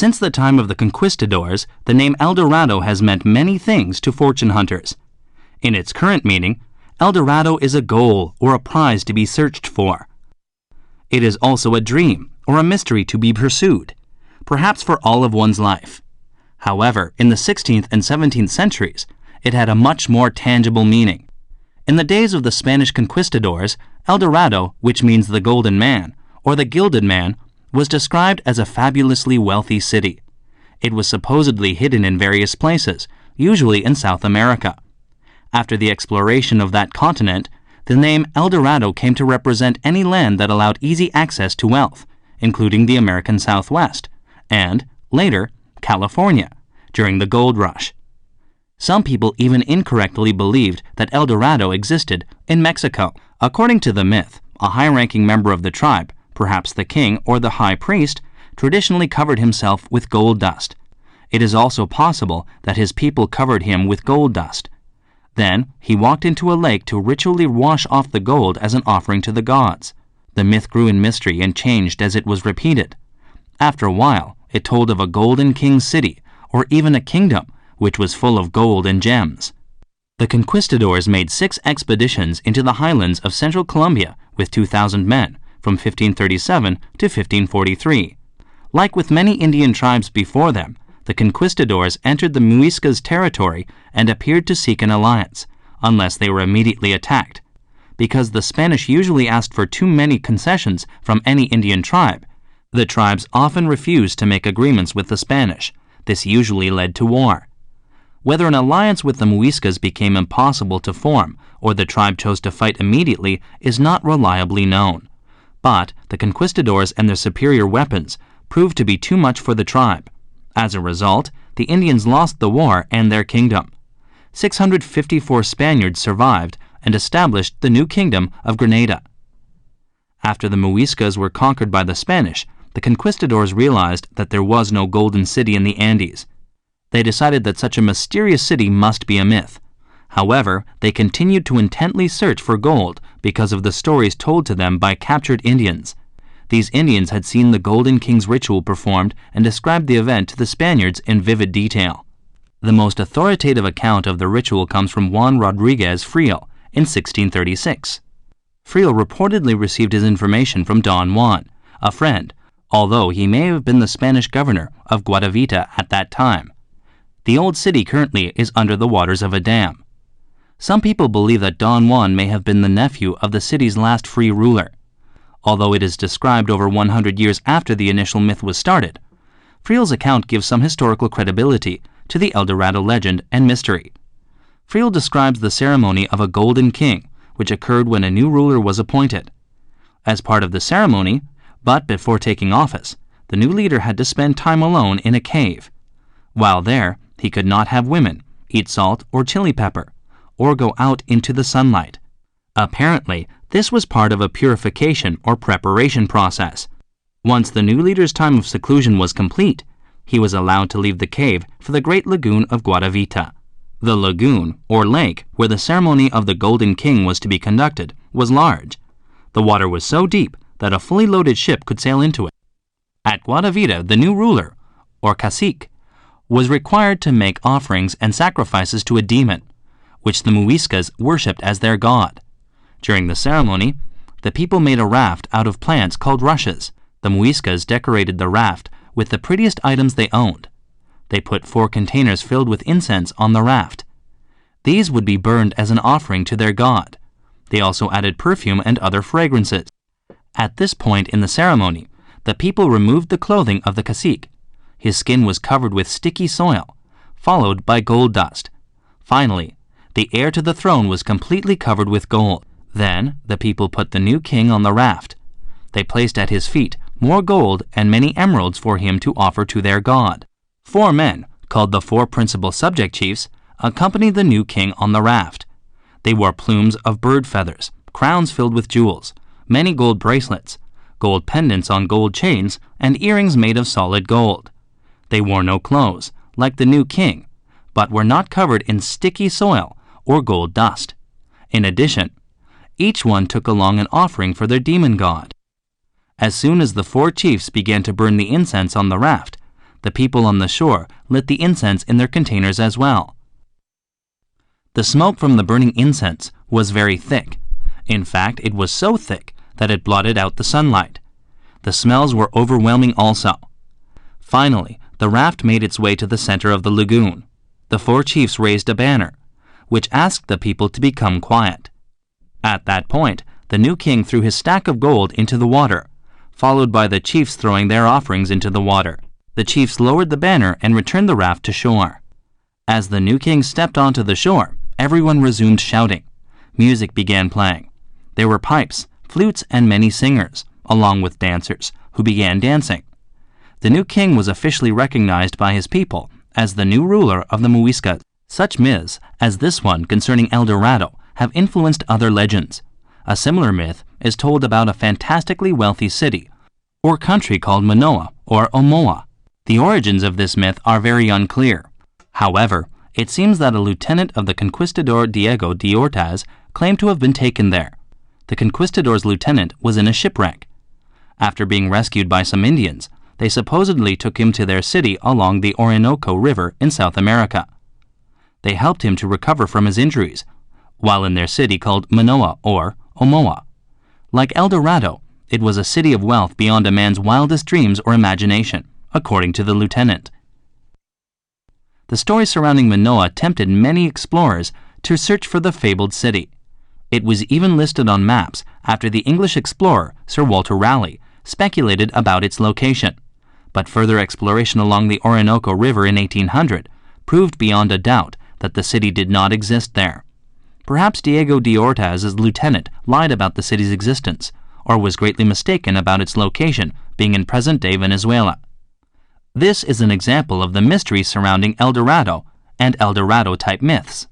Since the time of the conquistadors, the name El Dorado has meant many things to fortune hunters. In its current meaning, El Dorado is a goal or a prize to be searched for. It is also a dream or a mystery to be pursued, perhaps for all of one's life. However, in the 16th and 17th centuries, it had a much more tangible meaning. In the days of the Spanish conquistadors, El Dorado, which means the Golden Man, or the Gilded Man, was described as a fabulously wealthy city. It was supposedly hidden in various places, usually in South America. After the exploration of that continent, the name El Dorado came to represent any land that allowed easy access to wealth, including the American Southwest, and, later, California, during the gold rush. Some people even incorrectly believed that El Dorado existed in Mexico. According to the myth, a high-ranking member of the tribe, perhaps the king or the high priest, traditionally covered himself with gold dust. It is also possible that his people covered him with gold dust. Then he walked into a lake to ritually wash off the gold as an offering to the gods. The myth grew in mystery and changed as it was repeated. After a while, it told of a golden king city, or even a kingdom, which was full of gold and gems. The conquistadors made 6 expeditions into the highlands of central Colombia with 2,000 men from 1537 to 1543. Like with many Indian tribes before them, the conquistadors entered the Muiscas territory and appeared to seek an alliance, unless they were immediately attacked. Because the Spanish usually asked for too many concessions from any Indian tribe, the tribes often refused to make agreements with the Spanish. This usually led to war. Whether an alliance with the Muiscas became impossible to form or the tribe chose to fight immediately is not reliably known. But the conquistadors and their superior weapons proved to be too much for the tribe. As a result, the Indians lost the war and their kingdom. 654 Spaniards survived and established the new kingdom of Granada. After the Muiscas were conquered by the Spanish, the conquistadors realized that there was no golden city in the Andes. They decided that such a mysterious city must be a myth. However, they continued to intently search for gold because of the stories told to them by captured Indians. These Indians had seen the Golden King's ritual performed and described the event to the Spaniards in vivid detail. The most authoritative account of the ritual comes from Juan Rodriguez Friel in 1636. Friel reportedly received his information from Don Juan, a friend, although he may have been the Spanish governor of Guadavita at that time. The old city currently is under the waters of a dam. Some people believe that Don Juan may have been the nephew of the city's last free ruler. Although it is described over 100 years after the initial myth was started, Friel's account gives some historical credibility to the El Dorado legend and mystery. Friel describes the ceremony of a golden king, which occurred when a new ruler was appointed. As part of the ceremony, but before taking office, the new leader had to spend time alone in a cave. While there, he could not have women, eat salt or chili pepper, or go out into the sunlight. Apparently, this was part of a purification or preparation process. Once the new leader's time of seclusion was complete, he was allowed to leave the cave for the great lagoon of Guadavita. The lagoon, or lake, where the ceremony of the Golden King was to be conducted, was large. The water was so deep that a fully loaded ship could sail into it. At Guadavita, the new ruler, or cacique, was required to make offerings and sacrifices to a demon, which the Muiscas worshipped as their god. During the ceremony, the people made a raft out of plants called rushes. The Muiscas decorated the raft with the prettiest items they owned. They put 4 containers filled with incense on the raft. These would be burned as an offering to their god. They also added perfume and other fragrances. At this point in the ceremony, the people removed the clothing of the cacique. His skin was covered with sticky soil, followed by gold dust. Finally, the heir to the throne was completely covered with gold. Then the people put the new king on the raft. They placed at his feet more gold and many emeralds for him to offer to their god. 4 men, called the 4 principal subject chiefs, accompanied the new king on the raft. They wore plumes of bird feathers, crowns filled with jewels, many gold bracelets, gold pendants on gold chains, and earrings made of solid gold. They wore no clothes, like the new king, but were not covered in sticky soil or gold dust. In addition, each one took along an offering for their demon god. As soon as the 4 chiefs began to burn the incense on the raft, The people on the shore lit the incense in their containers as well. The smoke from the burning incense was very thick. In fact, it was so thick that it blotted out the sunlight. The smells were overwhelming also. Finally, the raft made its way to the center of the lagoon. The 4 chiefs raised a banner, which asked the people to become quiet. At that point, the new king threw his stack of gold into the water, followed by the chiefs throwing their offerings into the water. The chiefs lowered the banner and returned the raft to shore. As the new king stepped onto the shore, everyone resumed shouting. Music began playing. There were pipes, flutes, and many singers, along with dancers, who began dancing. The new king was officially recognized by his people as the new ruler of the Muiscas. Such myths as this one concerning El Dorado have influenced other legends. A similar myth is told about a fantastically wealthy city or country called Manoa or Omoa. The origins of this myth are very unclear. However, it seems that a lieutenant of the conquistador Diego de Ortaz claimed to have been taken there. The conquistador's lieutenant was in a shipwreck. After being rescued by some Indians, they supposedly took him to their city along the Orinoco River in South America. They helped him to recover from his injuries, while in their city called Manoa or Omoa. Like El Dorado, it was a city of wealth beyond a man's wildest dreams or imagination, according to the lieutenant. The story surrounding Manoa tempted many explorers to search for the fabled city. It was even listed on maps after the English explorer Sir Walter Raleigh speculated about its location. But further exploration along the Orinoco River in 1800 proved beyond a doubt that the city did not exist there. Perhaps Diego de Ortaz's lieutenant lied about the city's existence, or was greatly mistaken about its location being in present-day Venezuela. This is an example of the mystery surrounding El Dorado and El Dorado-type myths.